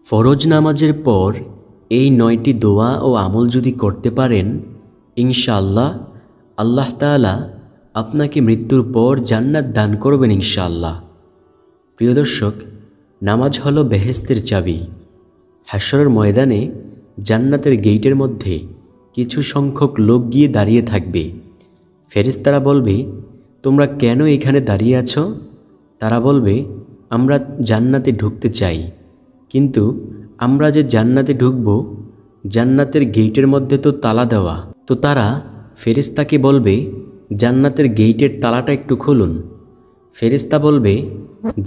ফরজ নামাজের পর এই ৯টি দোয়া ও আমল যদি করতে পারেন, ইনশাআল্লাহ আল্লাহ তাআলা আপনাকে মৃত্যুর পর জান্নাত দান করবেন ইনশাআল্লাহ। প্রিয় দর্শক, নামাজ হলো বেহেশতের চাবি। হাশরের ময়দানে জান্নাতের গেইটের মধ্যে কিছু সংখ্যক লোক গিয়ে দাঁড়িয়ে থাকবে। ফেরেশতারা বলবে, তোমরা কেন এখানে দাঁড়িয়ে আছো? তারা বলবে, আমরা জান্নাতে ঢুকতে চাই, কিন্তু আমরা যে জান্নাতে ঢুকব, জান্নাতের গেইটের মধ্যে তো তালা দেওয়া। তো তারা ফেরেশতাকে বলবে, জান্নাতের গেইটের তালাটা একটু খুলুন। ফেরেশতা বলবে,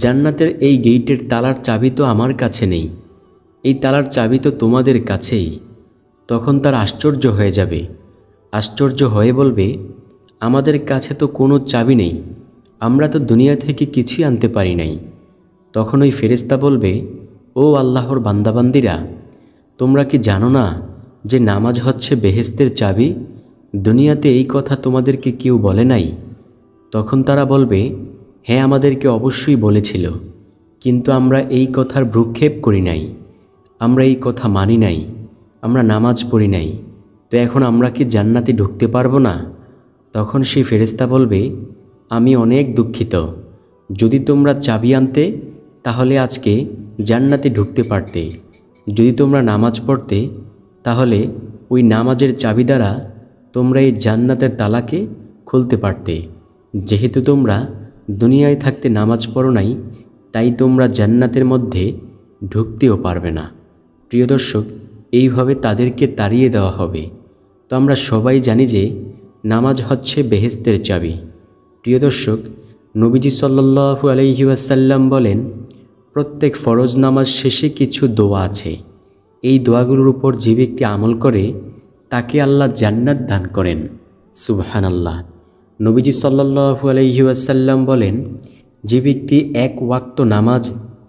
জান্নাতের এই গেইটের তালার চাবি তো আমার কাছে নেই, এই তালার চাবি তো তোমাদের কাছেই। তখন তারা আশ্চর্য হয়ে যাবে। আশ্চর্য হয়ে বলবে, আমাদের কাছে তো কোনো চাবি নেই, আমরা তো দুনিয়া থেকে কিছুই আনতে পারি নাই। তখন ওই ফেরেশতা বলবে, ও আল্লাহর বান্দাবান্দিরা, তোমরা কি জানো না যে নামাজ হচ্ছে বেহেশতের চাবি? দুনিয়াতে এই কথা তোমাদেরকে কেউ বলে নাই? তখন তারা বলবে, হ্যাঁ, আমাদেরকে অবশ্যই বলেছিল, কিন্তু আমরা এই কথার ভ্রুক্ষেপ করি নাই, আমরা এই কথা মানি নাই, আমরা নামাজ পড়ি নাই। তো এখন আমরা কি জান্নাতে ঢুকতে পারবো না? তখন সেই ফেরেশতা বলবে, আমি অনেক দুঃখিত, যদি তোমরা চাবি আনতে তাহলে আজকে জান্নাতে ঢুকতে পারতে। যদি তোমরা নামাজ পড়তে তাহলে ওই নামাজের চাবি দ্বারা তোমরা এই জান্নাতের তালাকে খুলতে পারতে। যেহেতু তোমরা দুনিয়ায় থাকতে নামাজ পড়ো নাই, তাই তোমরা জান্নাতের মধ্যে ঢুকতেও পারবে না। প্রিয় দর্শক, এইভাবে তাদেরকে তাড়িয়ে দেওয়া হবে। তো আমরা সবাই জানি যে নামাজ হচ্ছে বেহেশতের চাবি। প্রিয় দর্শক, নবীজি সাল্লাল্লাহু আলাইহি ওয়াসাল্লাম বলেন, প্রত্যেক ফরজ নামাজ শেষে কিছু দোয়া আছে, এই দোয়াগুলোর উপর যে ব্যক্তি আমল করে তাকে আল্লাহ জান্নাত দান করেন। সুবহানাল্লাহ। নবীজি সাল্লাল্লাহু আলাইহি ওয়াসাল্লাম বলেন, যে ব্যক্তি এক ওয়াক্ত নামাজ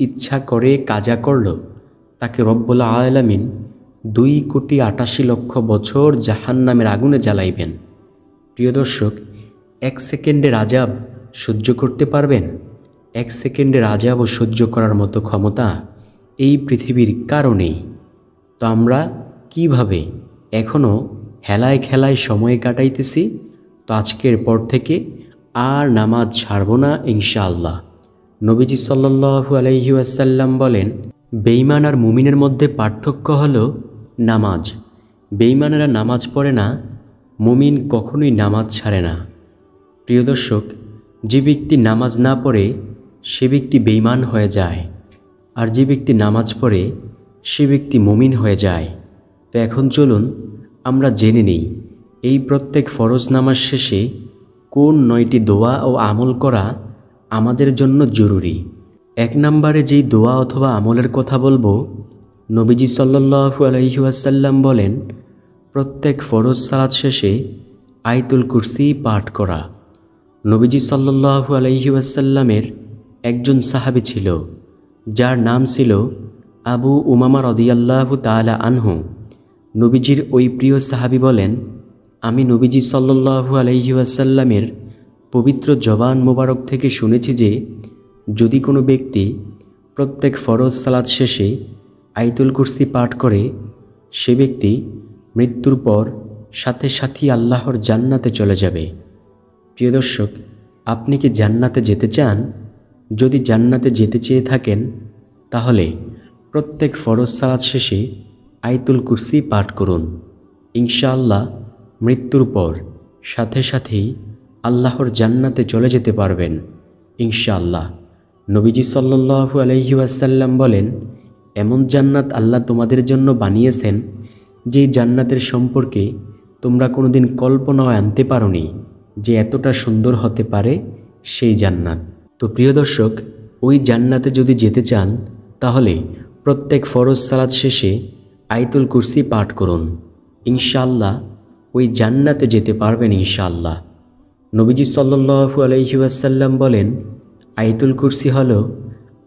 ইচ্ছা করে কাজা করল, তাকে রব্বুল আলামিন 2,88,00,000 বছর জাহান্নামের আগুনে জ্বালাইবেন। প্রিয় দর্শক, 1 সেকেন্ডের আযাব সহ্য করতে পারবেন? 1 সেকেন্ডের আযাবও সহ্য করার মতো ক্ষমতা এই পৃথিবীর কারো নেই। তো আমরা কিভাবে এখনও হেলায় খেলায় সময় কাটাইতেছি? তো আজকের পর থেকে আর নামাজ ছাড়ব না ইনশাআল্লাহ। নবীজি সাল্লাল্লাহু আলাইহি ওয়াসাল্লাম বলেন, বেঈমান আর মুমিনের মধ্যে পার্থক্য হলো নামাজ। বেঈমানেরা নামাজ পড়ে না, মুমিন কখনোই নামাজ ছাড়ে না। প্রিয় দর্শক, যে ব্যক্তি নামাজ না পড়ে সে ব্যক্তি বেঈমান হয়ে যায়, আর যে ব্যক্তি নামাজ পড়ে সে ব্যক্তি মুমিন হয়ে যায়। তো এখন চলুন আমরা জেনে নিই এই প্রত্যেক ফরজ নামাজ শেষে কোন 9টি দোয়া ও আমল করা আমাদের জন্য জরুরি। 1 নম্বরে যেই দোয়া অথবা আমলের কথা বলবো, নবীজি সাল্লাল্লাহু আলাইহি ওয়াসাল্লাম বলেন, প্রত্যেক ফরজ সালাত শেষে আয়াতুল কুরসি পাঠ করা। নবীজি সাল্লাল্লাহু আলাইহি ওয়াসাল্লামের একজন সাহাবী ছিল, যার নাম ছিল আবু উমামা রাদিয়াল্লাহু তাআলা আনহু। নবীজির ওই প্রিয় সাহাবী বলেন, আমি নবীজি সাল্লাল্লাহু আলাইহি ওয়াসাল্লামের পবিত্র জবান মোবারক থেকে শুনেছি যে যদি কোনো ব্যক্তি প্রত্যেক ফরজ সালাত শেষে আয়াতুল কুরসি পাঠ করে, সে ব্যক্তি মৃত্যুর পর সাথে সাথেই আল্লাহর জান্নাতে চলে যাবে। প্রিয় দর্শক, আপনি কি জান্নাতে যেতে চান? যদি জান্নাতে যেতে চেয়ে থাকেন তাহলে প্রত্যেক ফরজ সালাত শেষে আয়াতুল কুরসি পাঠ করুন। ইনশাআল্লাহ মৃত্যুর পর সাথে সাথেই আল্লাহর জান্নাতে চলে যেতে পারবেন ইনশাআল্লাহ। নবীজি সাল্লাল্লাহু আলাইহি ওয়াসাল্লাম বলেন, এমন জান্নাত আল্লাহ তোমাদের জন্য বানিয়েছেন যেই জান্নাতের সম্পর্কে তোমরা কোনোদিন কল্পনাও আনতে পারোনি যে এতটা সুন্দর হতে পারে সেই জান্নাত। তো প্রিয় দর্শক, ওই জান্নাতে যদি যেতে চান তাহলে প্রত্যেক ফরজ সালাত শেষে আয়াতুল কুরসি পাঠ করুন। ইনশাআল্লাহ ওই জান্নাতে যেতে পারবেন ইনশাআল্লাহ। নবীজি সাল্লাল্লাহু আলাইহি ওয়াসাল্লাম বলেন, আয়াতুল কুরসি হলো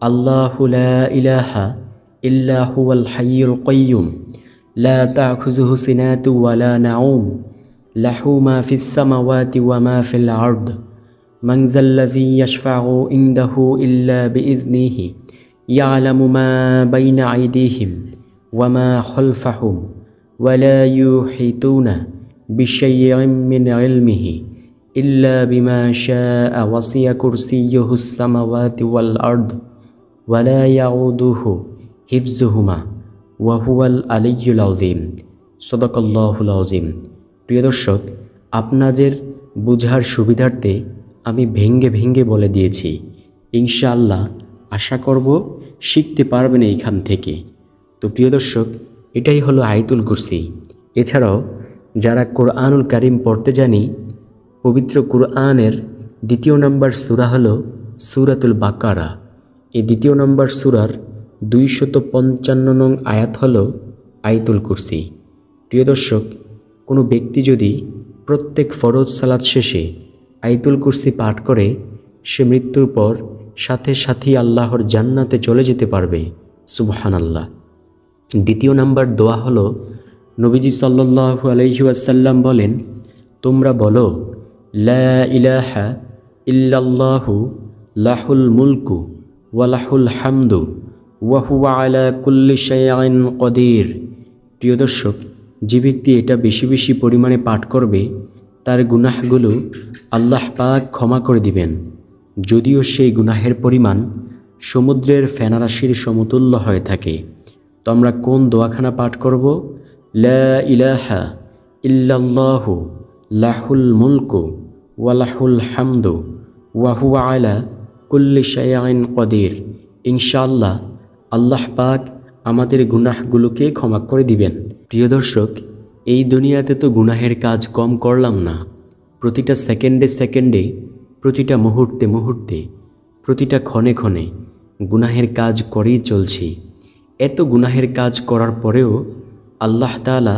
আল্লাহু লা ইলাহা ইল্লা হুয়াল হাইয়ুল কাইয়্যুম লা তাখুযুহু সিনাতু ওয়ালা নাউম লাহু মা ফিস সামাওয়াতি ওয়া মা ফিল আরদ মান যাল্লাযী ইয়াশফাউ ইনদাহু ইল্লা বিইজনিহি ইয়ালামু মা বাইনা আইদিহিম ওয়া মা খালফাহুম ওয়া লা ইউহিতুনা বিশাইইন মিন ইলমিহি ইল্লা বিমা শাআ ওয়াসিয়া কুরসিয়্যুহুস সামাওয়াতি ওয়াল আরদ ওয়া লা ইয়াউদুহু হিফযুহুমা ওয়া হুয়াল আলিয়্যুল আযীম। সাদাকাল্লাহুল আযীম। প্রিয় দর্শক, আপনাদের বুঝার সুবিধার্থে আমি ভেঙ্গে ভেঙ্গে বলে দিয়েছি। ইনশাআল্লাহ আশা করব শিখতে পারবেন এইখান থেকে। তো প্রিয় দর্শক, এটাই হলো আয়াতুল কুরসি। এছাড়াও যারা কোরআনুল কারীম পড়তে জানি, পবিত্র কোরআনের ২য় নম্বর সূরা হলো সূরাতুল বাকারা। এই ২য় নম্বর সূরার ২৫৫ নং আয়াত হলো আয়াতুল কুরসি। প্রিয় দর্শক, কোনো ব্যক্তি যদি প্রত্যেক ফরজ সালাত শেষে আয়াতুল কুরসি পাঠ করে, সে মৃত্যুর পর সাথে সাথেই আল্লাহর জান্নাতে চলে যেতে পারবে। সুবহানাল্লাহ। ২য় নম্বর দোয়া হলো, নবীজি সাল্লাল্লাহু আলাইহি ওয়াসাল্লাম বলেন, তোমরা বলো, লা ইলাহা ইল্লাল্লাহু লাহুল মুলকু ওয়া লাহুল হামদু ওয়া হুয়া আলা কুল্লি শাইইন কদির। প্রিয় দর্শক, যে ব্যক্তি এটা বেশি বেশি পরিমাণে পাঠ করবে, তার গুনাহগুলো আল্লাহ পাক ক্ষমা করে দিবেন, যদিও সেই গুনাহের পরিমাণ সমুদ্রের ফেনারাশির সমতুল্য হয়ে থাকে। তো আমরা কোন দোয়াখানা পাঠ করব? লা ইলাহা ইল্লাল্লাহু লাহুল মুলকু ওয়া লাহুল হামদু ওয়া হুয়া আলা কুল্লি শাইইন কদির। ইনশাআল্লাহ আল্লাহ পাক আমাদের গুনাহগুলোকে ক্ষমা করে দিবেন। প্রিয় দর্শক, এই দুনিয়াতে তো গুনাহের কাজ কম করলাম না। প্রতিটা সেকেন্ডে সেকেন্ডে, প্রতিটা মুহূর্তে মুহূর্তে, প্রতিটা ক্ষণে ক্ষণে গুনাহের কাজ করেই চলছি। এত গুনাহের কাজ করার পরেও আল্লাহ তাআলা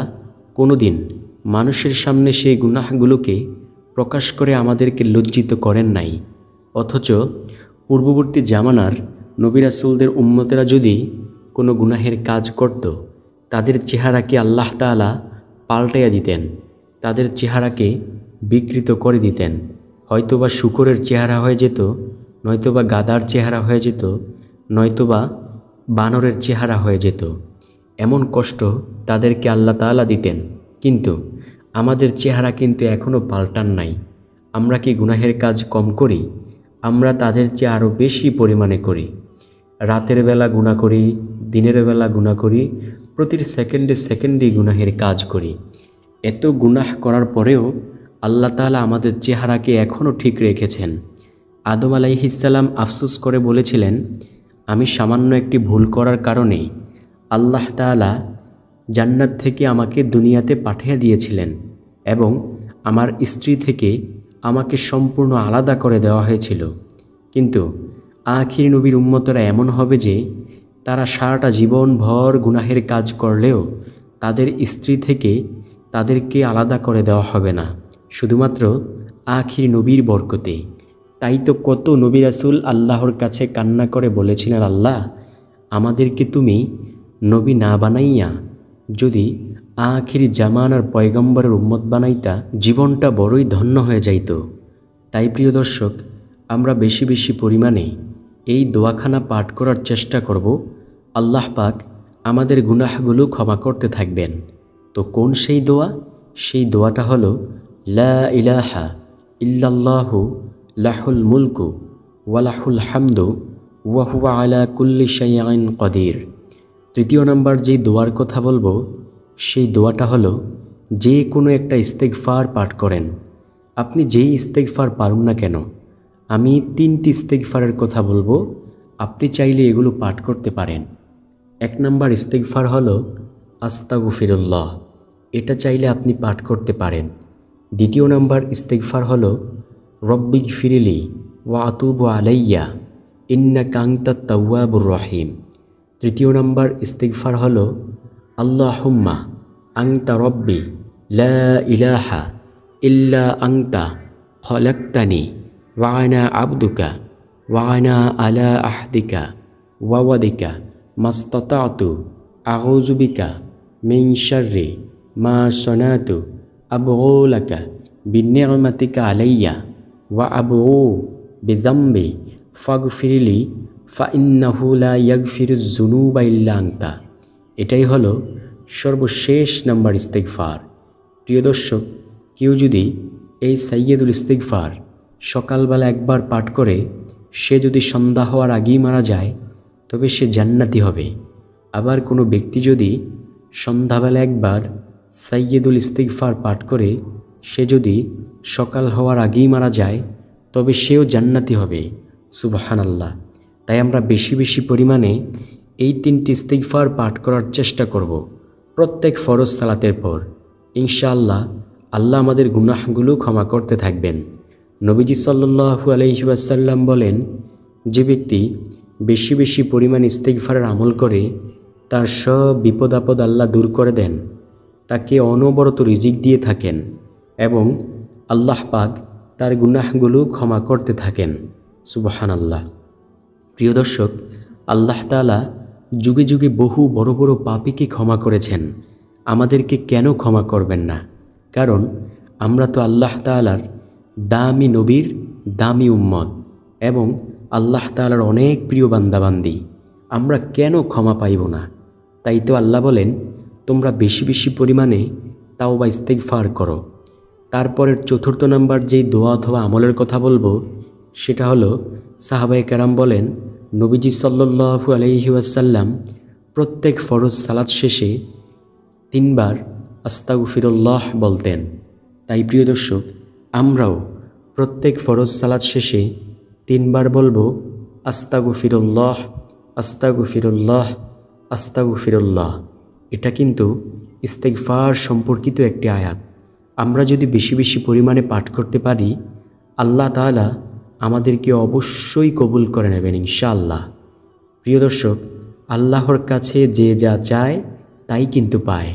কোনো দিন মানুষের সামনে সেই গুনাহগুলোকে প্রকাশ করে আমাদেরকে লজ্জিত করেন নাই। অথচ পূর্ববর্তী জামানার নবী রাসূলদের উম্মতেরা যদি কোনো গুনাহের কাজ করত, তাদের চেহারাকে আল্লাহ তাআলা পাল্টাইয়া দিতেন, তাদের চেহারাকে বিকৃত করে দিতেন। হয়তোবা শূকরের চেহারা হয়ে যেত, নয়তোবা গাধার চেহারা হয়ে যেত, নয়তোবা বানরের চেহারা হয়ে যেত। এমন কষ্ট তাদেরকে আল্লাহ তাআলা দিতেন। কিন্তু আমাদের চেহারা কিন্তু এখনও পাল্টান নাই। আমরা কি গুনাহের কাজ কম করি? আমরা তাদের চেয়ে আরও বেশি পরিমাণে করি। রাতের বেলা গুনাহ করি, দিনের বেলা গুনাহ করি, প্রতিটি সেকেন্ডে সেকেন্ডেই গুনাহের কাজ করি। এত গুনাহ করার পরেও আল্লাহ তাআলা আমাদের চেহারাকে এখনও ঠিক রেখেছেন। আদম আলাইহিস সালাম আফসোস করে বলেছিলেন, আমি সামান্য একটি ভুল করার কারণে আল্লাহ তাআলা জান্নাত থেকে আমাকে দুনিয়াতে পাঠিয়ে দিয়েছিলেন এবং আমার স্ত্রী থেকে আমাকে সম্পূর্ণ আলাদা করে দেওয়া হয়েছিল। কিন্তু আখির নবীর উম্মতরা এমন হবে যে তারা সারাটা জীবন ভর গুনাহের কাজ করলেও তাদের স্ত্রী থেকে তাদেরকে আলাদা করে দেওয়া হবে না, শুধুমাত্র আখির নবীর বরকতে। তাই তো কত নবী রাসূল আল্লাহর কাছে কান্না করে বলেছিলেন, আল্লাহ আমাদেরকে তুমি নবী না বানাইয়া যদি আখির জামানার পয়গম্বরের উম্মত বানাইতা, জীবনটা বড়ই ধন্য হয়ে যাইত। তাই প্রিয় দর্শক, আমরা বেশি বেশি পরিমাণে এই দোয়াখানা পাঠ করার চেষ্টা করব। আল্লাহ পাক আমাদের গুনাহগুলো ক্ষমা করতে থাকবেন। তো কোন সেই দোয়া? সেই দোয়াটা হলো, লা ইলাহা ইল্লাল্লাহু লাহুল মুলকু ওয়া লাহুল হামদু ওয়া হুয়া আলা কুল্লি শাইইন কদির। ৩য় নম্বর যেই দোয়ার কথা বলবো, সেই দোয়াটা হলো, যে কোনো একটা ইস্তেগফার পাঠ করেন। আপনি যেই ইস্তেগফার পারুন না কেন, আমি 3টি ইস্তেগফারের কথা বলবো, আপনি চাইলে এগুলো পাঠ করতে পারেন। 1 নম্বর ইস্তেগফার হলো আস্তাগফিরুল্লাহ, এটা চাইলে আপনি পাঠ করতে পারেন। 2য় নম্বর ইস্তেগফার হলো রব্বিগফিরলি ওয়া আতুবু আলাইয়া ইন্নাকা আনতাত তাওয়াবুর রহিম। 3য় নম্বর ইস্তেগফার হলো আল্লাহুম্মা আনতা রব্বি লা ইলাহা ইল্লা আনতা খলাকতানি ওয়া আনা আবদুকা ওয়া আনা আলা আহদিকা ওয়া ওয়াদিকা মাস্তাতাতু আউযু বিকা মিন শাররি মা সানাতু আবউ লাকা বিনি'মাতিকা আলাইয়া ওয়া আবউ বিযামবি ফাগফিরলি ফাইন্নাহু লা ইয়াগফিরুজ যুনুবা ইল্লা আনতা। এটাই হলো সর্বশেষ নাম্বার ইস্তিগফার। প্রিয় দর্শক, কেউ যদি এই সাইয়্যিদুল ইস্তিগফার সকালবেলা একবার পাঠ করে সে যদি সন্ধ্যা হওয়ার আগেই মারা যায় তবে সে জান্নাতি হবে। আবার কোনো ব্যক্তি যদি সন্ধ্যাবেলা একবার সাইয়্যিদুল ইস্তিগফার পাঠ করে সে যদি সকাল হওয়ার আগেই মারা যায় তবে সেও জান্নাতি হবে। সুবহানাল্লাহ। তাই আমরা বেশি বেশি পরিমাণে এই 3টি ইস্তিগফার পাঠ করার চেষ্টা করব প্রত্যেক ফরজ সালাতের পর। ইনশাআল্লাহ আল্লাহ আমাদের গুনাহগুলো ক্ষমা করতে থাকবেন। নবীজি সাল্লাল্লাহু আলাইহি ওয়াসাল্লাম বলেন, যে ব্যক্তি বেশি বেশি পরিমাণ ইস্তিগফারের আমল করে তার সব বিপদ আপদ আল্লাহ দূর করে দেন, তাকে অনবরত রিজিক দিয়ে থাকেন এবং আল্লাহ পাক তার গুনাহগুলো ক্ষমা করতে থাকেন। সুবহানাল্লাহ। প্রিয় দর্শক, আল্লাহ তাআলা যুগে যুগে বহু বড় বড় পাপীকে ক্ষমা করেছেন, আমাদেরকে কেন ক্ষমা করবেন না? কারণ আমরা তো আল্লাহ তাআলার দামি নবীর দামি উম্মত এবং আল্লাহ তাআলার অনেক প্রিয় বান্দাবান্দি, আমরা কেন ক্ষমা পাইব না? তাই তো আল্লাহ বলেন, তোমরা বেশি বেশি পরিমাণে তাওবা ইস্তিগফার করো। তারপরের 4র্থ নাম্বার যেই দোয়া অথবা আমলের কথা বলবো সেটা হলো, সাহাবায়ে কেরাম বলেন, নবীজি সাল্লাল্লাহু আলাইহি ওয়াসাল্লাম প্রত্যেক ফরজ সালাত শেষে 3 বার আস্তাগফিরুল্লাহ বলতেন। তাই প্রিয় দর্শক, আমরাও প্রত্যেক ফরজ সালাত শেষে 3 বার বলবো আস্তাগফিরুল্লাহ, আস্তাগফিরুল্লাহ, আস্তাগফিরুল্লাহ। এটা কিন্তু ইস্তিগফার সম্পর্কিত একটি আয়াত। আমরা যদি বেশি বেশি পরিমাণে পাঠ করতে পারি আল্লাহ তাআলা আমাদেরকে অবশ্যই কবুল করে নেবেন ইনশাআল্লাহ। প্রিয় দর্শক, আল্লাহর কাছে যে যা চায় তাই কিন্তু পায়,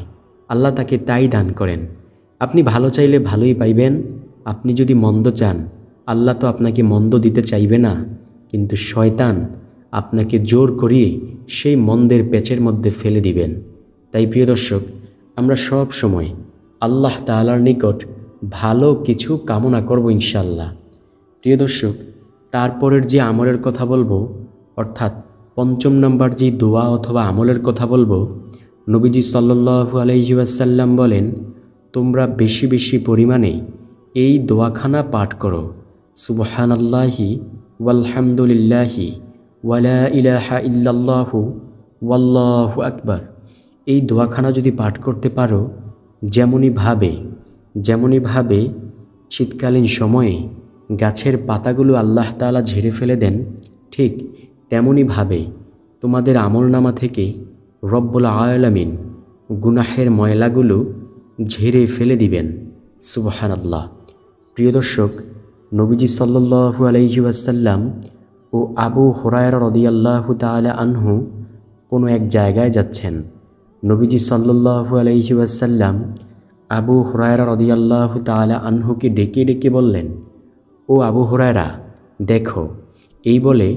আল্লাহ তাকে তাই দান করেন। আপনি ভালো চাইলে ভালোই পাইবেন, আপনি যদি মন্দ চান আল্লাহ তো আপনাকে মন্দ দিতে চাইবে না, কিন্তু শয়তান আপনাকে জোর করিয়ে সেই মন্দের পেচের মধ্যে ফেলে দিবেন। তাই প্রিয় দর্শক, আমরা সব সময় আল্লাহ তাআলার নিকট ভালো কিছু কামনা করব ইনশাআল্লাহ। প্রিয় দর্শক, তারপরের যে আমলের কথা বলবো, অর্থাৎ 5ম নাম্বার যেই দোয়া অথবা আমলের কথা বলবো, নবীজি সাল্লাল্লাহু আলাইহি ওয়াসাল্লাম বলেন, তোমরা বেশি বেশি পরিমাণে এই দোয়াখানা পাঠ করো, সুবহানাল্লাহি ওয়ালহামদুলিল্লাহি ওয়ালা ইলাহা ইল্লাল্লাহু ওয়াল্লাহু আকবার। এই দোয়াখানা যদি পাঠ করতে পারো, যেমনইভাবে শীতকালীন সময়ে গাছের পাতাগুলো আল্লাহ তাআলা ঝেড়ে ফেলে দেন, ঠিক তেমনইভাবে তোমাদের আমলনামা থেকে রব্বুল আলামিন গুনাহের ময়লাগুলো ঝেড়ে ফেলে দিবেন। সুবহানাল্লাহ। প্রিয় দর্শক, নবীজি সাল্লাল্লাহু আলাইহি ওয়াসাল্লাম ও আবু হুরায়রা রাদিয়াল্লাহু তাআলা আনহু কোনো এক জায়গায় যাচ্ছেন। নবীজি সাল্লাল্লাহু আলাইহি ওয়াসাল্লাম আবু হুরায়রা রাদিয়াল্লাহু তাআলা আনহুকে ডেকে ডেকে বললেন, ও আবু হুরায়রা, দেখো। এই বলে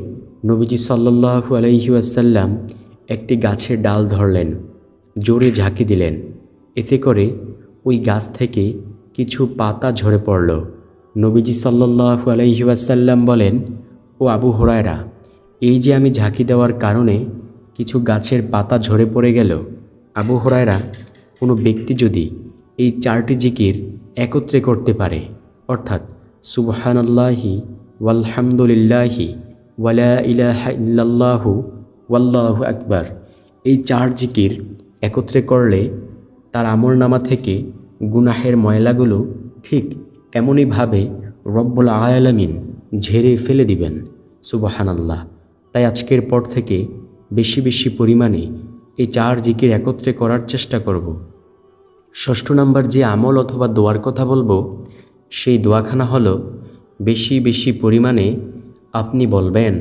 নবীজি সাল্লাল্লাহু আলাইহি ওয়াসাল্লাম একটি গাছের ডাল ধরলেন, জোরে ঝাঁকি দিলেন, এতে করে ওই গাছ থেকে কিছু পাতা ঝরে পড়ল। নবীজি সাল্লাল্লাহু আলাইহি ওয়াসাল্লাম বলেন, ও আবু হুরায়রা, এই যে আমি ঝাঁকি দেওয়ার কারণে কিছু গাছের পাতা ঝরে পড়ে গেল। আবু হুরায়রা, কোনো ব্যক্তি যদি এই 4টি জিকির একত্রে করতে পারে, অর্থাৎ সুবহানাল্লাহি ওয়ালহামদুলিল্লাহি ওয়ালা ইলাহা ইল্লাল্লাহু ওয়াল্লাহু আকবার, এই 4 জিকির একত্রে করলে তার আমলনামা থেকে গুনাহের ময়লাগুলো ঠিক এমনইভাবে রব্বুল আলামিন ঝেড়ে ফেলে দিবেন। সুবহানাল্লাহ। তাই আজকের পর থেকে বেশি বেশি পরিমাণে এই 4 জিকির একত্রে করার চেষ্টা করব। 6ষ্ঠ নাম্বার যে আমল অথবা দোয়ার কথা বলবো, সেই দোয়াখানা হলো, বেশি বেশি পরিমাণে আপনি বলবেন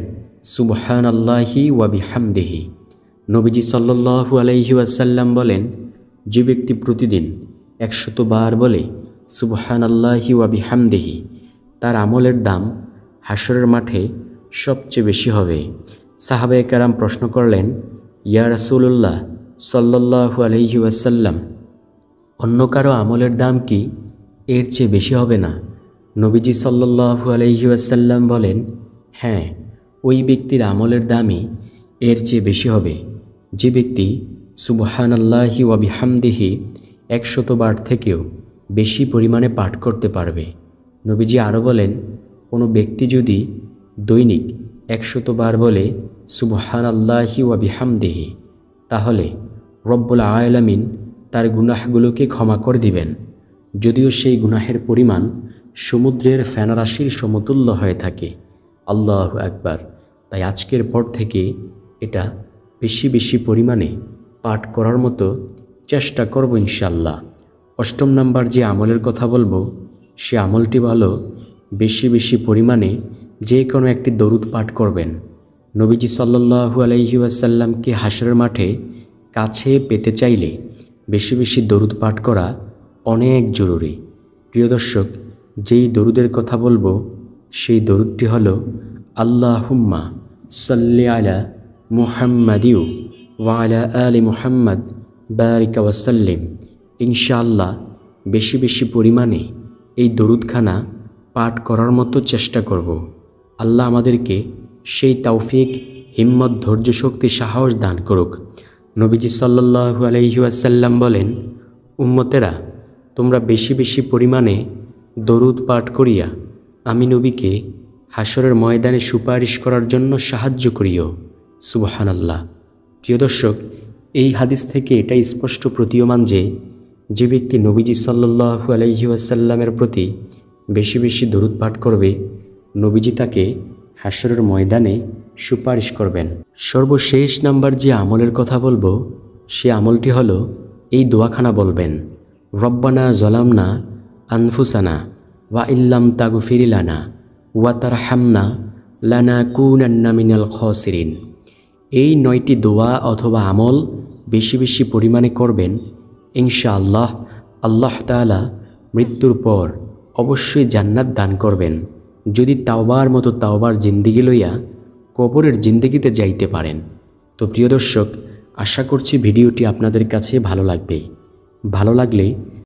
সুবহানাল্লাহি ওয়া বিহামদিহি। নবীজি সাল্লাল্লাহু আলাইহি ওয়াসাল্লাম বলেন, যে ব্যক্তি প্রতিদিন 100 বার বলে সুবহানাল্লাহি ওয়া বিহামদিহি, তার আমলের দাম হাশরের মাঠে সবচেয়ে বেশি হবে। সাহাবায়ে কেরাম প্রশ্ন করলেন, ইয়া রাসূলুল্লাহ সাল্লাল্লাহু আলাইহি ওয়াসাল্লাম, অন্য কারো আমলের দাম কি এর চেয়ে বেশি হবে না? নবীজি সাল্লাল্লাহু আলাইহি ওয়াসাল্লাম বলেন, হ্যাঁ, ওই ব্যক্তির আমলের দামই এর চেয়ে বেশি হবে যে ব্যক্তি সুবহানাল্লাহি ওয়া বিহামদিহি 100 বার থেকেও বেশি পরিমাণে পাঠ করতে পারবে। নবীজি আরও বলেন, কোনো ব্যক্তি যদি দৈনিক 100 বার বলে সুবহানাল্লাহি ওয়া বিহামদিহি, তাহলে রব্বুল আলামিন তার গুনাহগুলোকে ক্ষমা করে দিবেন, যদিও সেই গুনাহের পরিমাণ সমুদ্রের ফেনারাশির সমতুল্য হয়ে থাকে। আল্লাহু আকবার। তাই আজকের পর থেকে এটা বেশি বেশি পরিমাণে পাঠ করার মতো চেষ্টা করব ইনশাআল্লাহ। 8 নাম্বার যে আমলের কথা বলবো, সে আমলটি ভালো বেশি বেশি পরিমাণে যে কোনো একটি দরুদ পাঠ করবেন। নবীজি সাল্লাল্লাহু আলাইহি ওয়াসাল্লামকে হাশরের মাঠে কাছে পেতে চাইলে বেশি বেশি দরুদ পাঠ করা অনেক জরুরি। প্রিয় দর্শক, যেই দরুদের কথা বলবো সেই দরুদটি হলো আল্লাহুম্মা সাল্লি আলা মুহাম্মাদিউ ওয়া আলা আলি মুহাম্মাদ বারিক ওয়া সাল্লিম। ইনশাআল্লাহ বেশি বেশি পরিমাণে এই দরুদখানা পাঠ করার মতো চেষ্টা করব। আল্লাহ আমাদেরকে সেই তৌফিক, হিম্মত, ধৈর্য, শক্তি, সাহস দান করুক। নবীজি সাল্লাল্লাহু আলাইহি ওয়াসাল্লাম বলেন, উম্মতেরা তোমরা বেশি বেশি পরিমাণে দরুদ পাঠ করিয়া আমি নবীকে হাশরের ময়দানে সুপারিশ করার জন্য সাহায্য করিও। সুবহানাল্লাহ। প্রিয় দর্শক, এই হাদিস থেকে এটাই স্পষ্ট প্রতীয়মান যে যে ব্যক্তি নবীজি সাল্লাল্লাহু আলাইহি ওয়াসাল্লামের প্রতি বেশি বেশি দরুদ পাঠ করবে, নবীজি তাকে হাশরের ময়দানে সুপারিশ করবেন। সর্বশেষ নাম্বার যে আমলের কথা বলবো, সে আমলটি হলো এই দোয়াখানা বলবেন, রব্বানা জলামনা আনফুসানা ওয়া ইল্লাম তাগফির লানা ওয়া তারহামনা লানাকুনান্না মিনাল খাসিরিন। এই 9টি দোয়া অথবা আমল বেশি বেশি পরিমাণে করবেন। ইনশাআল্লাহ আল্লাহ তাআলা মৃত্যুর পর অবশ্যই জান্নাত দান করবেন, যদি তাওবার মতো তাওবার জিন্দেগি লইয়া কবরের জিন্দেগিতে যাইতে পারেন। তো প্রিয় দর্শক, আশা করছি ভিডিওটি আপনাদের কাছে ভালো লাগবে। ভালো লাগলে